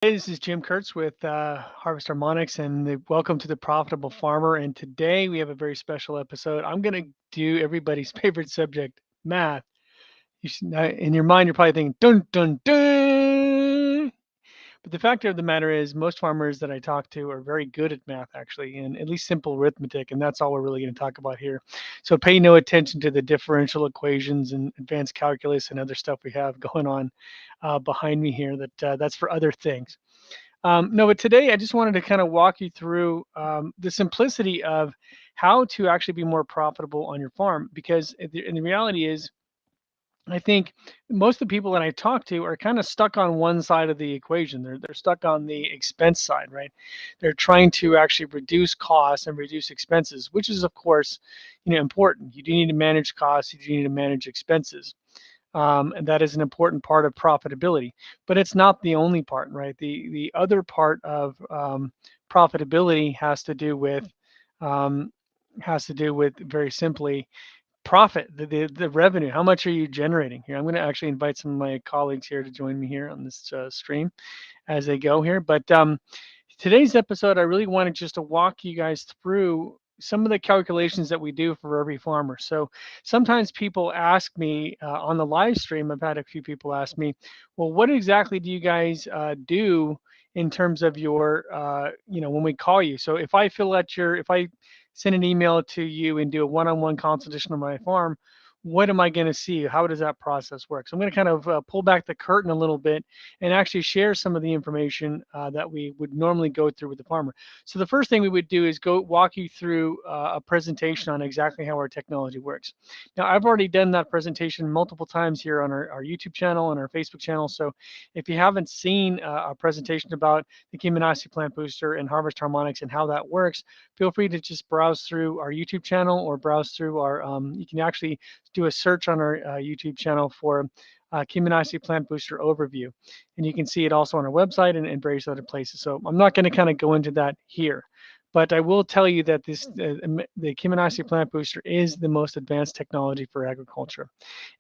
Hey, this is Jim Kurtz with Harvest Harmonics, and welcome to the Profitable Farmer. And today we have a very special episode. I'm going to do everybody's favorite subject, math. In your mind, you're probably thinking, dun, dun, dun. But the fact of the matter is, most farmers that I talk to are very good at math, actually, and at least simple arithmetic. And that's all we're really going to talk about here. So pay no attention to the differential equations and advanced calculus and other stuff we have going on behind me here. That's for other things. No, but today I just wanted to kind of walk you through the simplicity of how to actually be more profitable on your farm. Because the reality is, I think most of the people that I talk to are kind of stuck on one side of the equation. They're stuck on the expense side, right? They're trying to actually reduce costs and reduce expenses, which is of course, important. You do need to manage costs. You do need to manage expenses. And that is an important part of profitability, but it's not the only part, right? The other part of profitability um, has to do with very simply profit, the revenue. How much are you generating here? I'm going to actually invite some of my colleagues here to join me here on this stream as they go here. But today's episode, I really wanted just to walk you guys through some of the calculations that we do for every farmer. So sometimes people ask me on the live stream, I've had a few people ask me, well, what exactly do you guys do in terms of your, when we call you? So if I send an email to you and do a one-on-one consultation on my farm, what am I going to see? How does that process work? So I'm going to kind of pull back the curtain a little bit and actually share some of the information that we would normally go through with the farmer. So the first thing we would do is go walk you through a presentation on exactly how our technology works. Now, I've already done that presentation multiple times here on our YouTube channel and our Facebook channel. So if you haven't seen a presentation about the Kiminasi plant booster and Harvest Harmonics and how that works, feel free to just browse through our YouTube channel or browse through you can actually do a search on our YouTube channel for Kiminasi Plant Booster Overview. And you can see it also on our website and various other places. So I'm not going to kind of go into that here. But I will tell you that the Kiminasi Plant Booster is the most advanced technology for agriculture.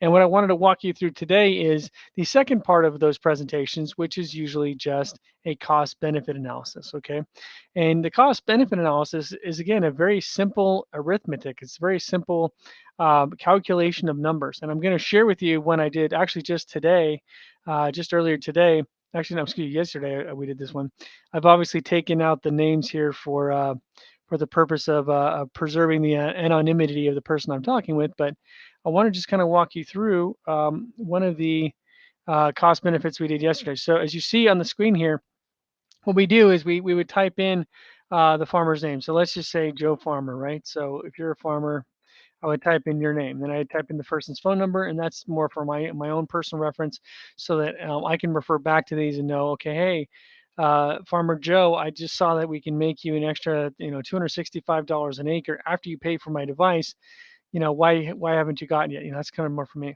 And what I wanted to walk you through today is the second part of those presentations, which is usually just a cost benefit analysis. Okay. And the cost benefit analysis is, again, a very simple arithmetic. It's very simple calculation of numbers. And I'm going to share with you one I did actually just today, just earlier today. Actually, no, excuse me, yesterday we did this one. I've obviously taken out the names here for the purpose of preserving the anonymity of the person I'm talking with. But I want to just kind of walk you through one of the cost benefits we did yesterday. So as you see on the screen here, what we do is we would type in the farmer's name. So let's just say Joe Farmer, right? So if you're a farmer, I would type in your name. Then I type in the person's phone number, and that's more for my own personal reference, so that I can refer back to these and know, okay, hey, Farmer Joe, I just saw that we can make you an extra, $265 an acre after you pay for my device. Why haven't you gotten it? That's kind of more for me.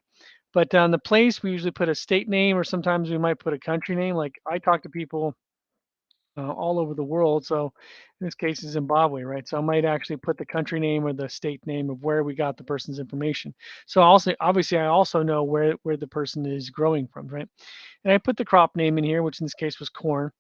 But on the place, we usually put a state name, or sometimes we might put a country name. Like I talk to people all over the world. So in this case, is Zimbabwe, right? So I might actually put the country name or the state name of where we got the person's information. So also, obviously, I also know where the person is growing from, right? And I put the crop name in here, which in this case was corn,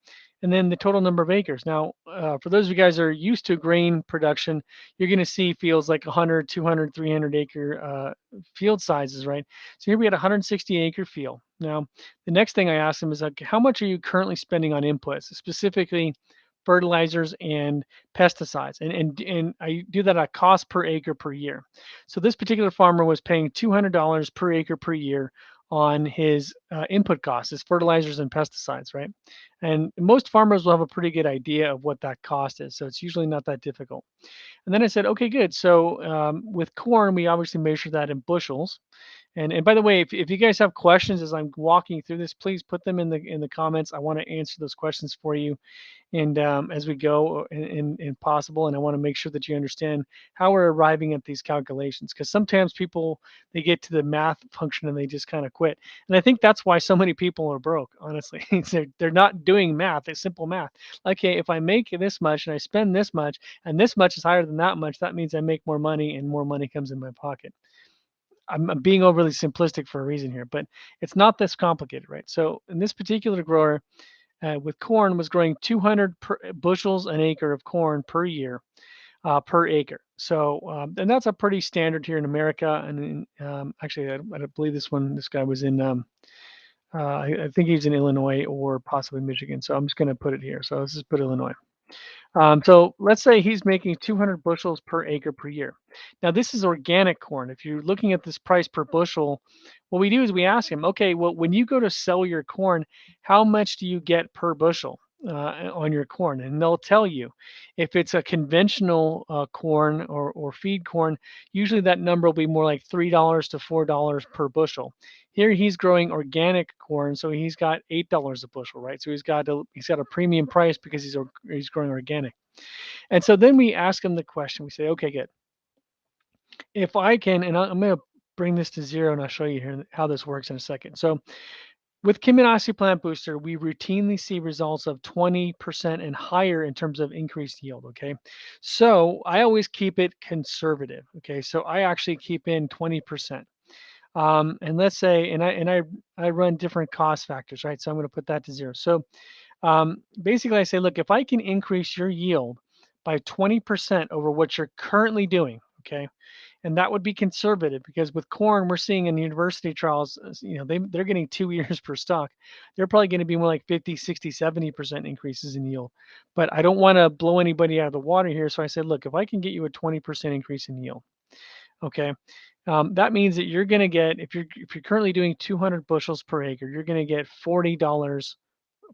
and then the total number of acres. Now, for those of you guys that are used to grain production, you're going to see fields like 100, 200, 300 acre field sizes, right? So here we had a 160 acre field. Now, the next thing I asked them is like, how much are you currently spending on inputs, specifically fertilizers and pesticides? And I do that at cost per acre per year. So this particular farmer was paying $200 per acre per year on his input costs, his fertilizers and pesticides, right? And most farmers will have a pretty good idea of what that cost is. So it's usually not that difficult. And then I said, okay, good. So with corn, we obviously measure that in bushels. And by the way, if you guys have questions as I'm walking through this, please put them in the comments. I want to answer those questions for you, and as we go in possible. And I want to make sure that you understand how we're arriving at these calculations, because sometimes people, they get to the math function and they just kind of quit. And I think that's why so many people are broke, honestly. They're not doing math. It's simple math. Okay, if I make this much and I spend this much and this much is higher than that much, that means I make more money and more money comes in my pocket. I'm being overly simplistic for a reason here, but it's not this complicated, right? So in this particular grower, with corn was growing 200 bushels an acre of corn per year, per acre. So, and that's a pretty standard here in America. And actually, I believe this guy was in, I think he's in Illinois or possibly Michigan. So I'm just going to put it here. So let's just put Illinois. So let's say he's making 200 bushels per acre per year. Now, this is organic corn. If you're looking at this price per bushel, what we do is we ask him, okay, well, when you go to sell your corn, how much do you get per bushel on your corn? And they'll tell you. If it's a conventional corn or feed corn, usually that number will be more like $3 to $4 per bushel. Here he's growing organic corn, so he's got $8 a bushel, right? So he's got a premium price because he's growing organic. And so then we ask him the question. We say, okay, good. If I can, and I'm going to bring this to zero, and I'll show you here how this works in a second. So with Kiminasi Plant Booster, we routinely see results of 20% and higher in terms of increased yield. Okay, so I always keep it conservative. Okay, so I actually keep in 20%. And let's say, and I run different cost factors, right? So I'm going to put that to zero. So basically, I say, look, if I can increase your yield by 20% over what you're currently doing, okay, and that would be conservative because with corn, we're seeing in university trials, they're getting 2 years per stock. They're probably going to be more like 50, 60, 70% increases in yield. But I don't want to blow anybody out of the water here. So I said, look, if I can get you a 20% increase in yield, okay, that means that you're going to get, if you're currently doing 200 bushels per acre, you're going to get $40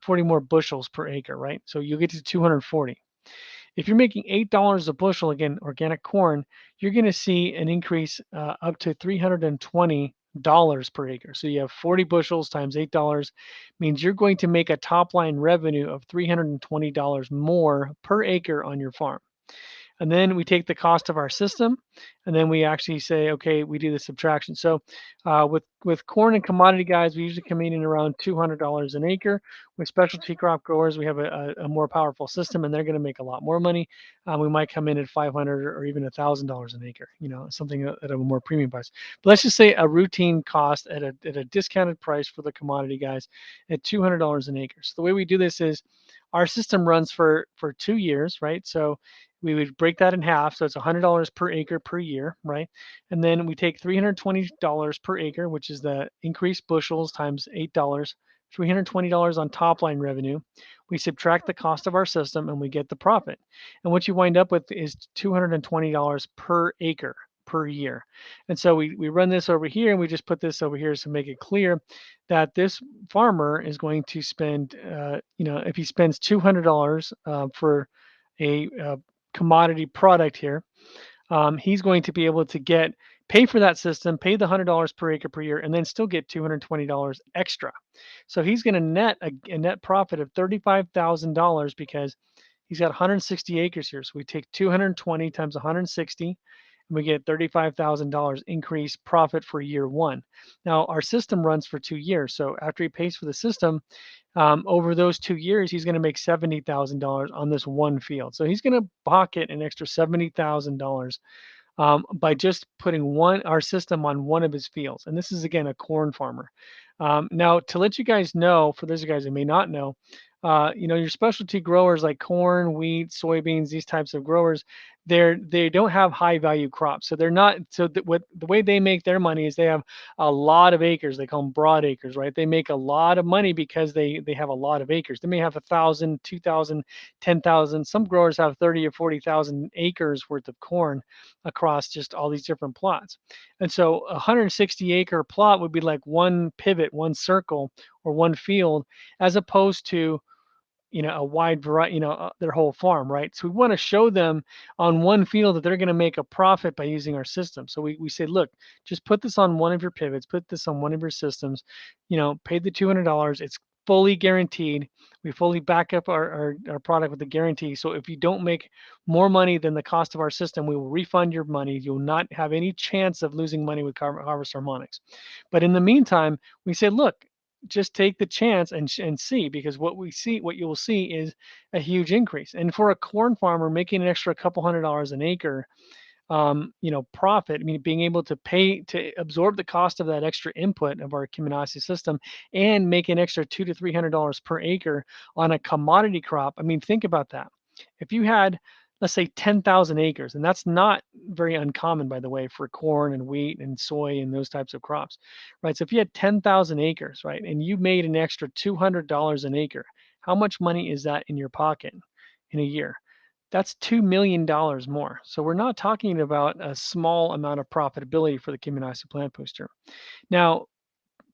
more bushels per acre, right? So you get to 240. If you're making $8 a bushel, again, organic corn, you're going to see an increase up to $320 per acre. So you have 40 bushels times $8 means you're going to make a top line revenue of $320 more per acre on your farm. And then we take the cost of our system, and then we actually say, okay, we do the subtraction. So with corn and commodity guys, we usually come in around $200 an acre. With specialty crop growers, we have a more powerful system, and they're going to make a lot more money. We might come in at $500 or even $1,000 an acre, something at a more premium price. But let's just say a routine cost at a discounted price for the commodity guys at $200 an acre. So the way we do this is our system runs for 2 years, right? So we would break that in half. So it's $100 per acre per year, right? And then we take $320 per acre, which is the increased bushels times $8, $320 on top line revenue. We subtract the cost of our system and we get the profit. And what you wind up with is $220 per acre per year. And so we run this over here and we just put this over here to make it clear that this farmer is going to spend, if he spends $200 for a commodity product here, he's going to be able to pay for that system, pay the $100 per acre per year, and then still get $220 extra. So he's going to net a net profit of $35,000 because he's got 160 acres here. So we take 220 times 160, and we get $35,000 increased profit for year one. Now our system runs for 2 years. So after he pays for the system, over those 2 years, he's going to make $70,000 on this one field. So he's going to pocket an extra $70,000 by just putting our system on one of his fields. And this is, again, a corn farmer. Now, to let you guys know, for those of you guys who may not know, your specialty growers like corn, wheat, soybeans, these types of growers, they don't have high value crops. So they're not, the way they make their money is they have a lot of acres. They call them broad acres, right? They make a lot of money because they have a lot of acres. They may have 1,000, 2,000, 10,000. Some growers have 30 or 40,000 acres worth of corn across just all these different plots. And so a 160 acre plot would be like one pivot, one circle, or one field, as opposed to a wide variety, their whole farm, right? So we want to show them on one field that they're going to make a profit by using our system. So we say, look, just put this on one of your pivots, put this on one of your systems, pay the $200. It's fully guaranteed. We fully back up our product with a guarantee. So if you don't make more money than the cost of our system, we will refund your money. You'll not have any chance of losing money with Harvest Harmonics. But in the meantime, we say, look, just take the chance and see, because what you will see is a huge increase. And for a corn farmer making an extra couple $100 an acre, profit. I mean, being able to pay to absorb the cost of that extra input of our Kiminasi system and make an extra $200 to $300 per acre on a commodity crop. I mean, think about that. If you had, let's say, 10,000 acres, and that's not very uncommon, by the way, for corn and wheat and soy and those types of crops, right? So if you had 10,000 acres, right, and you made an extra $200 an acre, how much money is that in your pocket in a year? That's $2 million more. So we're not talking about a small amount of profitability for the Kiminasi plant booster. Now,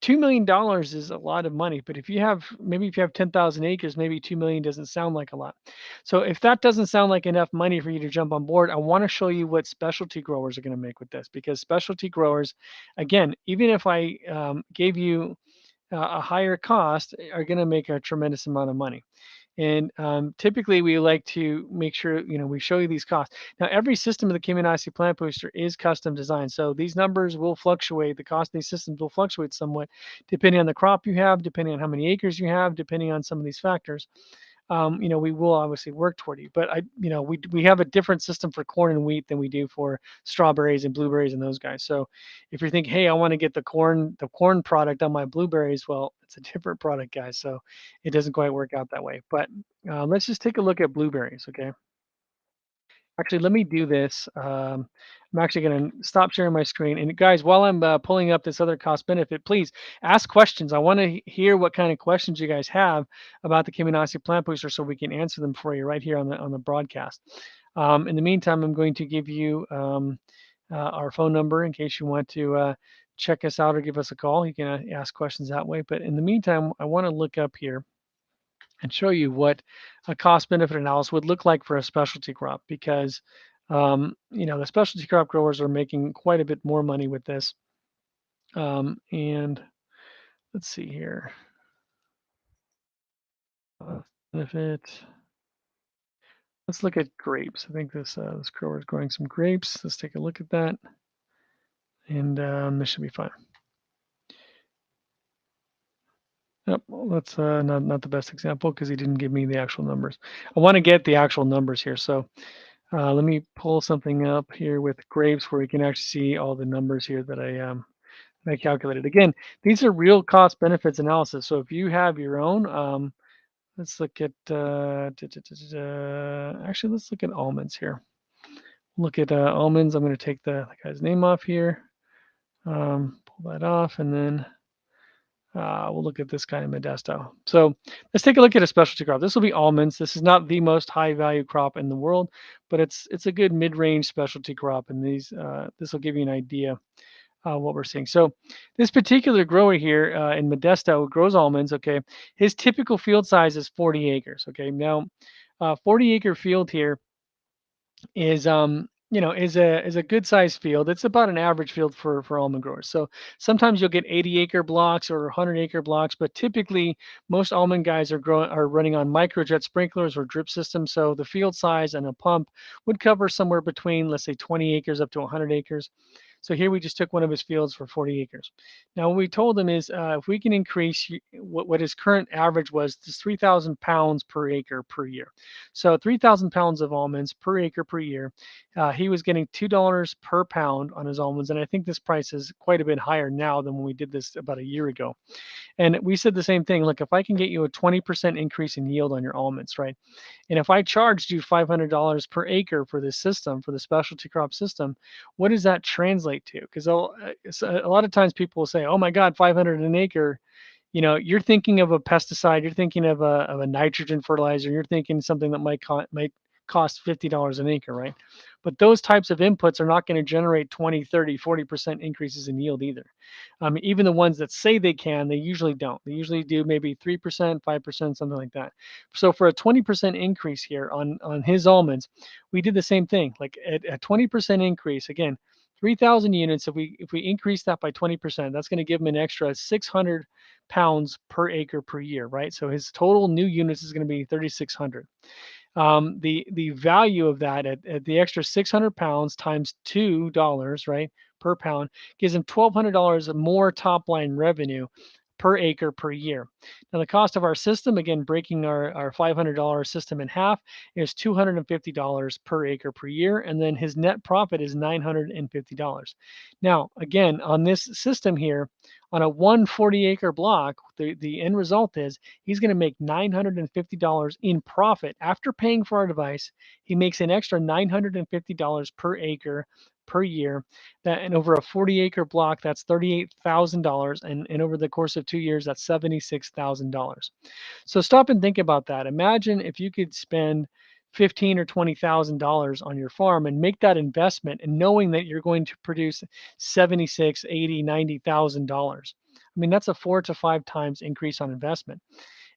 $2 million is a lot of money, but if you have 10,000 acres, maybe 2 million doesn't sound like a lot. So if that doesn't sound like enough money for you to jump on board, I want to show you what specialty growers are going to make with this, because specialty growers, again, even if I gave you a higher cost, are going to make a tremendous amount of money. And typically, we like to make sure we show you these costs. Now, every system of the Kiminasi plant booster is custom designed, so these numbers will fluctuate. The cost of these systems will fluctuate somewhat depending on the crop you have, depending on how many acres you have, depending on some of these factors. We will obviously work toward you, but we have a different system for corn and wheat than we do for strawberries and blueberries and those guys. So if you're thinking, hey, I want to get the corn product on my blueberries, well, it's a different product, guys. So it doesn't quite work out that way. But let's just take a look at blueberries, okay? Actually, let me do this. I'm actually going to stop sharing my screen. And guys, while I'm pulling up this other cost benefit, please ask questions. I want to hear what kind of questions you guys have about the Kiminasi plant booster, so we can answer them for you right here on the broadcast. In the meantime, I'm going to give you our phone number in case you want to check us out or give us a call. You can ask questions that way. But in the meantime, I want to look up here and show you what a cost benefit analysis would look like for a specialty crop, because the specialty crop growers are making quite a bit more money with this. And let's see here. Benefit. Let's look at grapes. I think this grower is growing some grapes. Let's take a look at that, and this should be fine. Yep, well, that's not the best example because he didn't give me the actual numbers. I want to get the actual numbers here, so let me pull something up here with grapes where we can actually see all the numbers here that I calculated. Again, these are real cost benefits analysis. So if you have your own, let's look at actually let's look at almonds here. Look at almonds. I'm going to take the guy's name off here, pull that off, and then we'll look at this guy in Modesto. So let's take a look at a specialty crop. This will be almonds. This is not the most high value crop in the world, but it's a good mid-range specialty crop, and this will give you an idea what we're seeing. So this particular grower here in Modesto who grows almonds, okay, his typical field size is 40 acres. Okay, now 40-acre field here is a good sized field. It's about an average field for almond growers. So sometimes you'll get 80-acre blocks or 100-acre blocks, but typically most almond guys are running on microjet sprinklers or drip systems. So the field size and a pump would cover somewhere between, let's say, 20 acres up to 100 acres. So here we just took one of his fields for 40 acres. Now what we told him is if we can increase what his current average was, is 3,000 pounds per acre per year. So 3,000 pounds of almonds per acre per year. He was getting $2 per pound on his almonds, and I think this price is quite a bit higher now than when we did this about a year ago. And we said the same thing. Look, if I can get you a 20% increase in yield on your almonds, right? And if I charged you $500 per acre for this system, for the specialty crop system, what does that translate to? Because a lot of times people will say, "Oh my God, 500 an acre." You're thinking of a pesticide, you're thinking of a nitrogen fertilizer, you're thinking something that might cost $50 an acre, right? But those types of inputs are not going to generate 20, 30, 40% increases in yield either. Even the ones that say they can, they usually don't. They usually do maybe 3%, 5%, something like that. So for a 20% increase here on his almonds, we did the same thing. Like at a 20% increase, again, 3,000 units. If we increase that by 20%, that's going to give him an extra 600 pounds per acre per year, right? So his total new units is going to be 3,600. The value of that at the extra 600 pounds times $2, right, per pound gives him $1,200 more top line revenue per acre per year. Now, the cost of our system, again, breaking our $500 system in half, is $250 per acre per year. And then his net profit is $950. Now, again, on this system here, on a 140-acre block, the end result is he's going to make $950 in profit after paying for our device. He makes an extra $950 per acre per year. That, and over a 40-acre block, that's $38,000, and over the course of 2 years, that's $76,000. So stop and think about that. Imagine if you could spend $15,000 or $20,000 on your farm and make that investment, and knowing that you're going to produce $76,000, $80,000, $90,000. I mean, that's a 4 to 5 times increase on investment.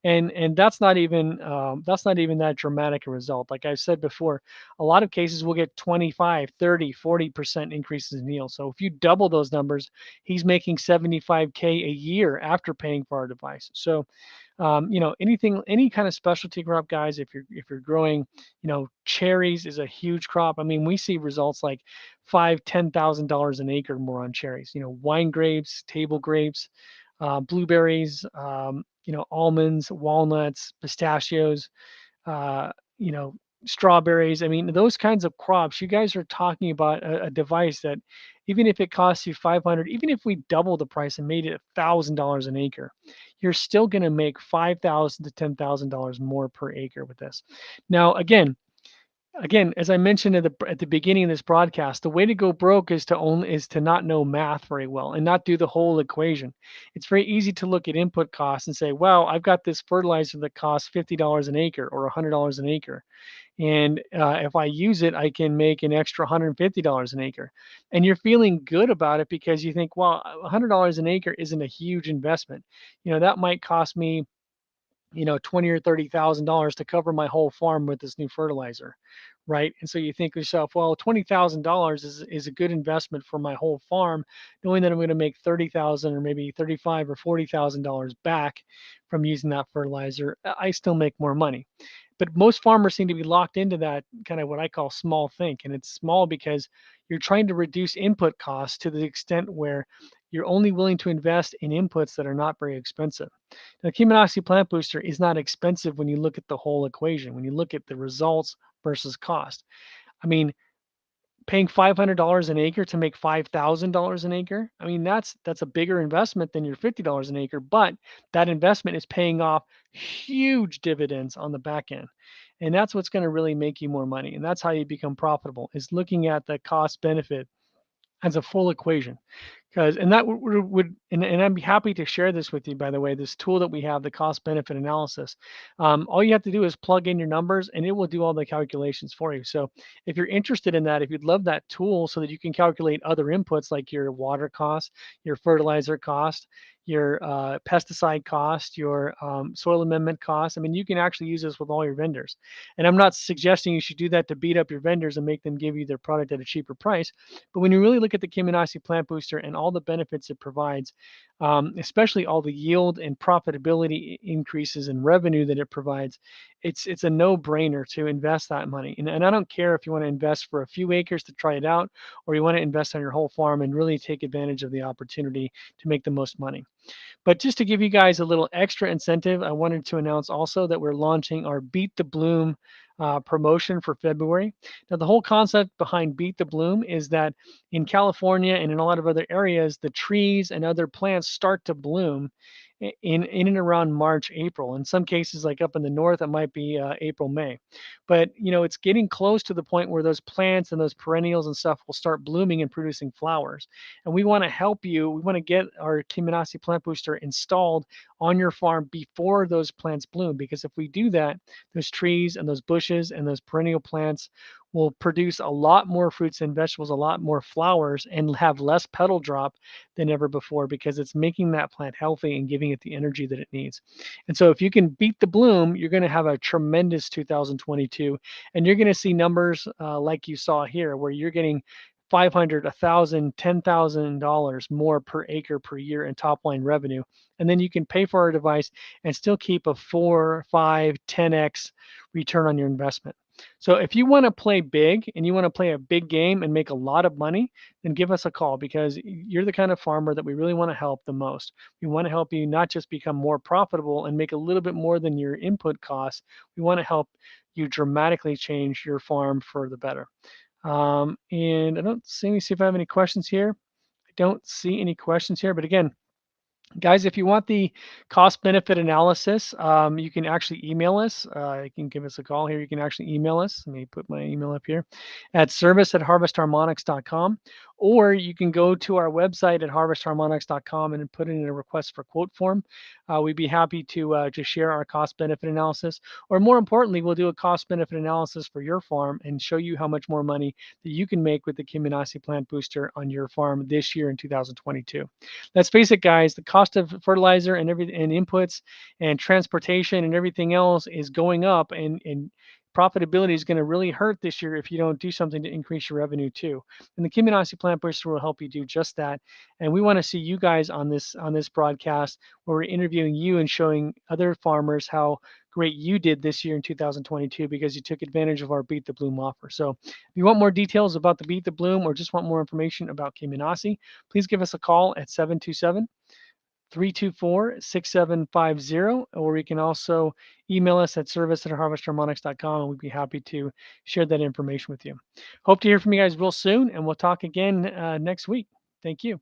And that's not even that dramatic a result. Like I said before, a lot of cases will get 25, 30, 40% increases in yield. So if you double those numbers, he's making 75K a year after paying for our device. So any kind of specialty crop, guys, if you're growing, cherries is a huge crop. I mean, we see results like $5,000, $10,000 an acre more on cherries. Wine grapes, table grapes, blueberries, almonds, walnuts, pistachios, uh, you know, strawberries. I mean, those kinds of crops. You guys are talking about a device that, even if it costs you 500, even if we double the price and made it $1,000 an acre, you're still going to make $5,000 to $10,000 more per acre with this. Now, again, as I mentioned at the beginning of this broadcast, the way to go broke is to not know math very well and not do the whole equation. It's very easy to look at input costs and say, well, I've got this fertilizer that costs $50 an acre or $100 an acre, and if I use it, I can make an extra $150 an acre. And you're feeling good about it because you think, well, $100 an acre isn't a huge investment. That might cost me, $20 or $30,000 to cover my whole farm with this new fertilizer, right? And so you think to yourself, well, $20,000 is a good investment for my whole farm, knowing that I'm going to make 30,000 or maybe 35 or $40,000 back from using that fertilizer. I still make more money. But most farmers seem to be locked into that kind of what I call small think, and it's small because you're trying to reduce input costs to the extent where you're only willing to invest in inputs that are not very expensive. Now, Cheminoxy Plant Booster is not expensive when you look at the whole equation, when you look at the results versus cost. I mean, paying $500 an acre to make $5,000 an acre, I mean, that's a bigger investment than your $50 an acre, but that investment is paying off huge dividends on the back end. And that's what's going to really make you more money. And that's how you become profitable, is looking at the cost benefit as a full equation. And that and I'd be happy to share this with you, by the way, this tool that we have, the cost benefit analysis. All you have to do is plug in your numbers and it will do all the calculations for you. So if you're interested in that, if you'd love that tool so that you can calculate other inputs like your water cost, your fertilizer cost, your pesticide cost, your soil amendment cost, I mean, you can actually use this with all your vendors. And I'm not suggesting you should do that to beat up your vendors and make them give you their product at a cheaper price. But when you really look at the Cheminoxy Plant Booster and all the benefits it provides, especially all the yield and profitability increases and revenue that it provides, it's a no-brainer to invest that money. And I don't care if you want to invest for a few acres to try it out, or you want to invest on your whole farm and really take advantage of the opportunity to make the most money. But just to give you guys a little extra incentive, I wanted to announce also that we're launching our Beat the Bloom promotion for February. Now, the whole concept behind Beat the Bloom is that in California and in a lot of other areas, the trees and other plants start to bloom in and around March, April. In some cases, like up in the north, it might be April, May. But it's getting close to the point where those plants and those perennials and stuff will start blooming and producing flowers. And we want to help you. We want to get our Cheminoxy Plant Booster installed on your farm before those plants bloom, because if we do that, those trees and those bushes and those perennial plants will produce a lot more fruits and vegetables, a lot more flowers, and have less petal drop than ever before, because it's making that plant healthy and giving it the energy that it needs. And so if you can beat the bloom, you're going to have a tremendous 2022, and you're going to see numbers like you saw here, where you're getting $500, $1,000, $10,000 more per acre per year in top line revenue. And then you can pay for our device and still keep a 4, 5, 10x return on your investment. So if you want to play big and you want to play a big game and make a lot of money, then give us a call because you're the kind of farmer that we really want to help the most. We want to help you not just become more profitable and make a little bit more than your input costs. We want to help you dramatically change your farm for the better. And I don't see, let me see if I have any questions here. I don't see any questions here, but again, guys, if you want the cost benefit analysis, you can actually email us. You can give us a call here. You can actually email us. Let me put my email up here at service@harvestharmonics.com. Or you can go to our website at harvestharmonics.com and put in a request for quote form. We'd be happy to share our cost benefit analysis. Or more importantly, we'll do a cost benefit analysis for your farm and show you how much more money that you can make with the Kiminasi plant booster on your farm this year in 2022. Let's face it, guys, the cost of fertilizer and everything and inputs and transportation and everything else is going up, and profitability is going to really hurt this year if you don't do something to increase your revenue too. And the Kiminasi Plant Booster will help you do just that. And we want to see you guys on this broadcast where we're interviewing you and showing other farmers how great you did this year in 2022 because you took advantage of our Beat the Bloom offer. So if you want more details about the Beat the Bloom or just want more information about Kiminasi, please give us a call at 727-324-6750, or you can also email us at service@harvestharmonics.com, and we'd be happy to share that information with you. Hope to hear from you guys real soon, and we'll talk again next week. Thank you.